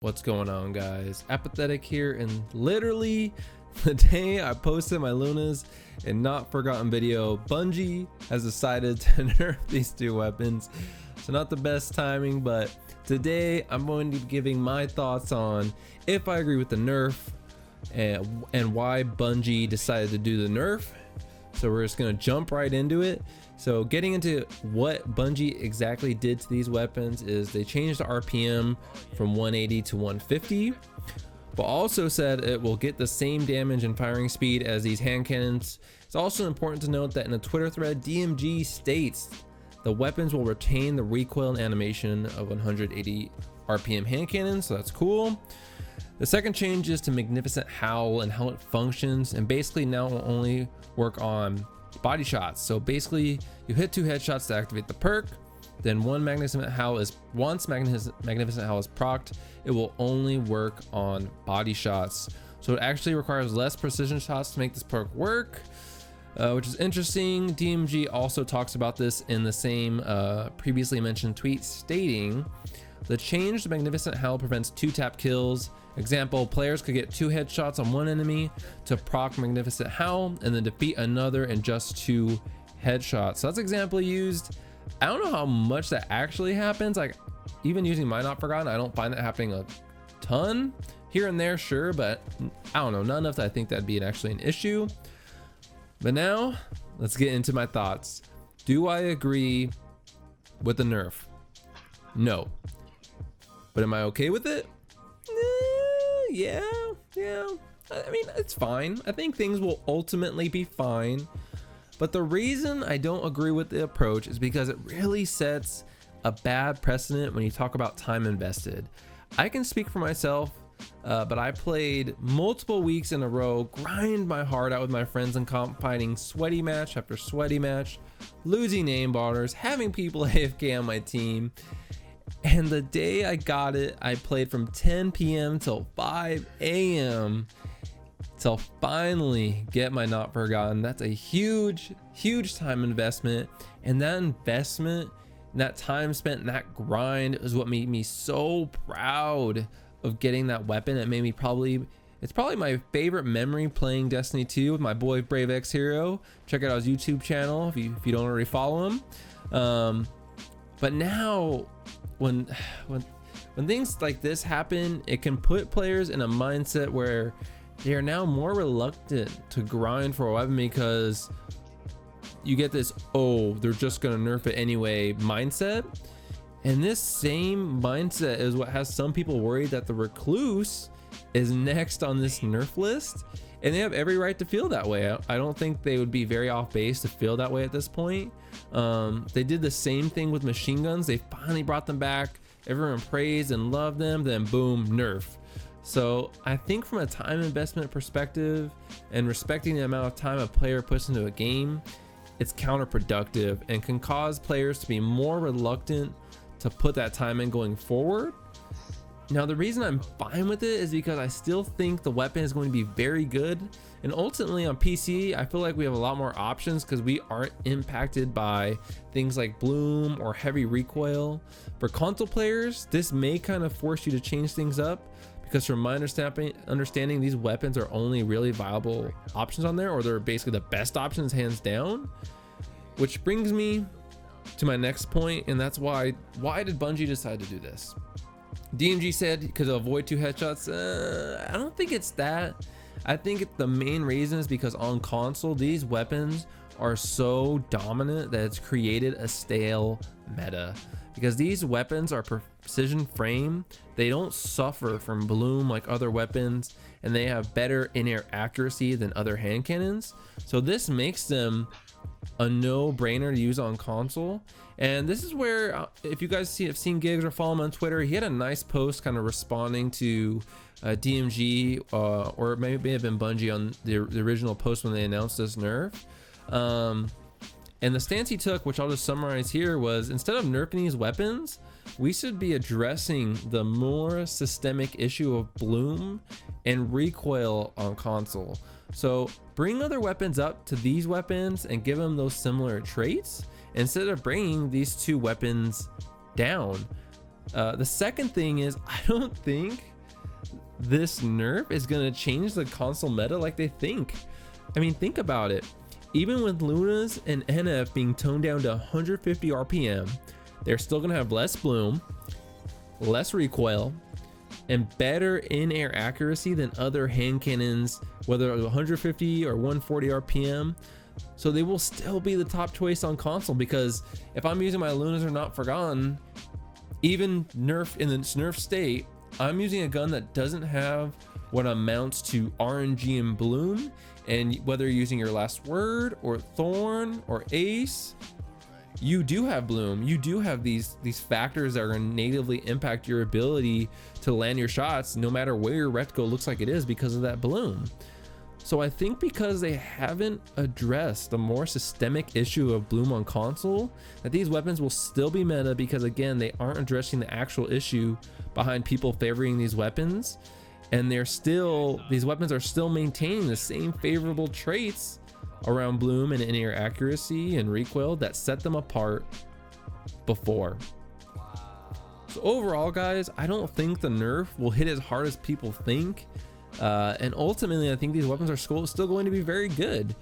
What's going on, guys? Apathetic here, and literally the day I posted my Lunas and Not Forgotten video, Bungie has decided to nerf these two weapons. So not the best timing, but today I'm going to be giving my thoughts on if I agree with the nerf and why Bungie decided to do the nerf. So we're just gonna jump right into it. So getting into what Bungie exactly did to these weapons is they changed the RPM from 180 to 150, but also said it will get the same damage and firing speed as these hand cannons. It's also important to note that in a Twitter thread, DMG states the weapons will retain the recoil and animation of 180 RPM hand cannons, so that's cool. The second change is to Magnificent Howl and how it functions, and basically now it will only work on body shots. So basically you hit 2 headshots to activate the perk, then once Magnificent Howl is procced, it will only work on body shots. So it actually requires less precision shots to make this perk work, which is interesting. DMG also talks about this in the same previously mentioned tweet, stating the change to Magnificent Howl prevents 2-tap kills. Example, players could get 2 headshots on one enemy to proc Magnificent Howl and then defeat another in just 2 headshots. So that's example used. I don't know how much that actually happens. Like, even using my Not Forgotten, I don't find that happening a ton. Here and there, sure, but I don't know, not enough that I think that'd be actually an issue. But now let's get into my thoughts. Do I agree with the nerf? No. But am I okay with it? Yeah. I mean, it's fine. I think things will ultimately be fine. But the reason I don't agree with the approach is because it really sets a bad precedent when you talk about time invested. I can speak for myself, but I played multiple weeks in a row, grind my heart out with my friends in comp, fighting sweaty match after sweaty match, losing aimballers, having people AFK on my team. And the day I got it, I played from 10 p.m. till 5 a.m. till finally get my Not Forgotten. That's a huge time investment. And that investment, that time spent, that grind is what made me so proud of getting that weapon. It made me it's probably my favorite memory playing Destiny 2 with my boy Brave X Hero. Check out his YouTube channel if you don't already follow him. But now, when things like this happen, it can put players in a mindset where they are now more reluctant to grind for a weapon because you get this, oh, they're just gonna nerf it anyway mindset. And this same mindset is what has some people worried that the Recluse is next on this nerf list, and they have every right to feel that way. I don't think they would be very off base to feel that way at this point. They did the same thing with machine guns. They finally brought them back. Everyone praised and loved them, then boom, nerf. So I think from a time investment perspective and respecting the amount of time a player puts into a game, it's counterproductive and can cause players to be more reluctant to put that time in going forward. Now, the reason I'm fine with it is because I still think the weapon is going to be very good. And ultimately on PC, I feel like we have a lot more options because we aren't impacted by things like bloom or heavy recoil. For console players, this may kind of force you to change things up, because from my understanding, these weapons are only really viable options on there, or they're basically the best options hands down. Which brings me to my next point, and that's why did Bungie decide to do this? DMG said because they'll avoid 2 headshots. I don't think it's that. I think the main reason is because on console, these weapons are so dominant that it's created a stale meta. Because these weapons are precision frame, they don't suffer from bloom like other weapons, and they have better in-air accuracy than other hand cannons. So this makes them a no-brainer to use on console. And this is where, if you guys have seen Gigs or follow him on Twitter, he had a nice post kind of responding to DMG, or it may have been Bungie on the original post when they announced this nerf. And the stance he took, which I'll just summarize here, was instead of nerfing these weapons, we should be addressing the more systemic issue of bloom and recoil on console. So bring other weapons up to these weapons and give them those similar traits instead of bringing these two weapons down. The second thing is, I don't think this nerf is going to change the console meta like they think. I mean, think about it. Even with Lunas and NF being toned down to 150 RPM, they're still going to have less bloom, less recoil, and better in-air accuracy than other hand cannons, whether 150 or 140 RPM. So they will still be the top choice on console, because if I'm using my Lunas or Not Forgotten, even nerf in the nerf state, I'm using a gun that doesn't have what amounts to RNG and bloom. And whether you're using your Last Word or Thorn or Ace, you do have bloom. You do have these factors that are going to natively impact your ability to land your shots, no matter where your reticle looks like it is, because of that bloom. So I think because they haven't addressed the more systemic issue of bloom on console, that these weapons will still be meta, because again, they aren't addressing the actual issue behind people favoring these weapons. And these weapons are still maintaining the same favorable traits around bloom and in-air accuracy and recoil that set them apart before. So overall, guys, I don't think the nerf will hit as hard as people think. And ultimately, I think these weapons are still going to be very good.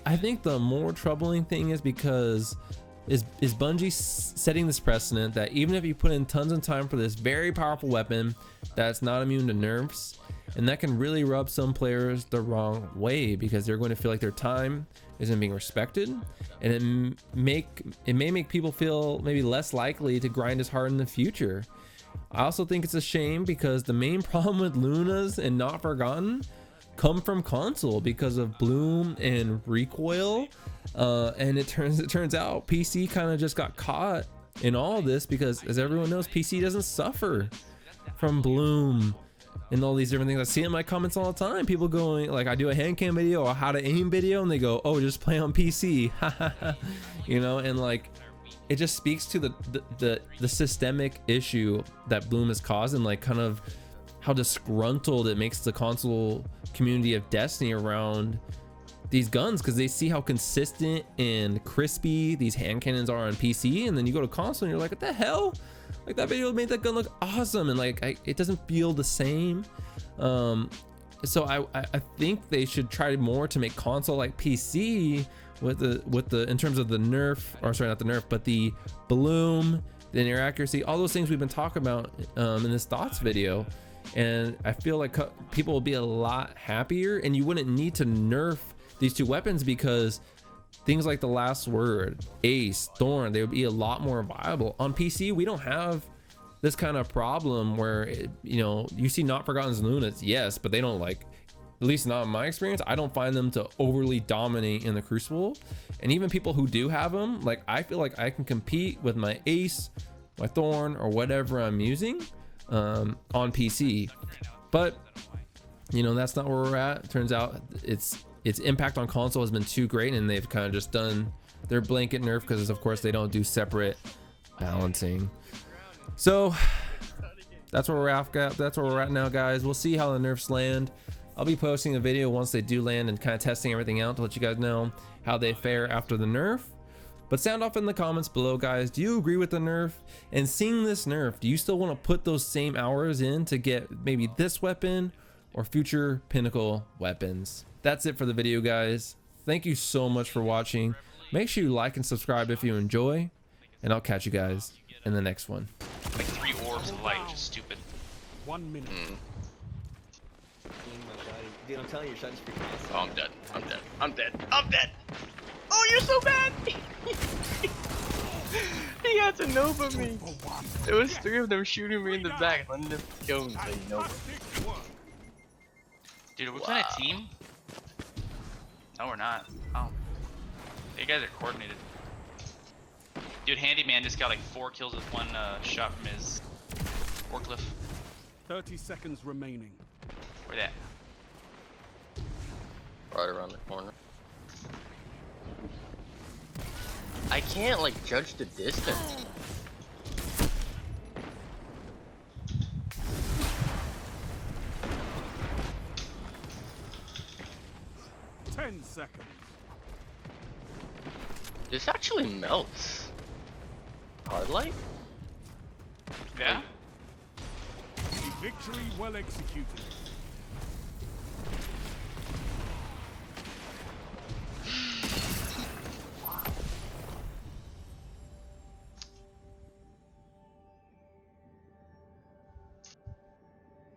I think the more troubling thing is because is Bungie setting this precedent that even if you put in tons of time for this very powerful weapon that's not immune to nerfs, and that can really rub some players the wrong way, because they're going to feel like their time isn't being respected, and it may make people feel maybe less likely to grind as hard in the future. I also think it's a shame because the main problem with Lunas and Not Forgotten come from console because of bloom and recoil, and it turns out PC kind of just got caught in all of this, because as everyone knows, PC doesn't suffer from bloom and all these different things. I see in my comments all the time, people going like, I do a hand cam video or how to aim video, and they go, oh, just play on PC. You know, and like, it just speaks to the systemic issue that bloom has caused, and like kind of how disgruntled it makes the console community of Destiny around these guns, because they see how consistent and crispy these hand cannons are on PC, and then you go to console and you're like, what the hell? Like, that video made that gun look awesome, and like it doesn't feel the same. So I think they should try more to make console like PC with the in terms of the nerf, or sorry, not the nerf, but the bloom, the in-air accuracy, all those things we've been talking about in this thoughts video. And I feel like people will be a lot happier, and you wouldn't need to nerf these two weapons, because things like the Last Word, Ace, Thorn, they would be a lot more viable. On PC, we don't have this kind of problem where you see Not Forgotten's Lunas, yes, but they don't, like, at least not in my experience, I don't find them to overly dominate in the Crucible. And even people who do have them, like, I feel like I can compete with my Ace, my Thorn, or whatever I'm using on PC. But that's not where we're at. Turns out its impact on console has been too great, and they've kind of just done their blanket nerf, because of course they don't do separate balancing. So that's where we're at now, guys. We'll see how the nerfs land. I'll be posting a video once they do land and kind of testing everything out to let you guys know how they fare after the nerf. But sound off in the comments below, guys. Do you agree with the nerf? And seeing this nerf, do you still want to put those same hours in to get maybe this weapon or future pinnacle weapons? That's it for the video, guys. Thank you so much for watching. Make sure you like and subscribe if you enjoy, and I'll catch you guys in the next one. Like 3 orbs of light, which is stupid. 1 minute. Dude, I'm telling you, your shot is freaking awesome. Oh, I'm dead. I'm dead. I'm dead. I'm dead. Oh, you're so bad. He had to Nova me. There was 3 of them shooting me in the back. One of them killed me, so you know. Dude, are we playing a team? No, we're not. Oh. You guys are coordinated. Dude, Handyman just got like 4 kills with 1 shot from his forklift. 30 seconds remaining. Where that? Right around the corner. I can't like judge the distance. Seconds. This actually melts. Hard light? Yeah? Victory well executed.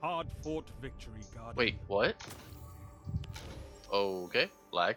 Hard fought victory, Guardian. Wait, what? Okay, lag.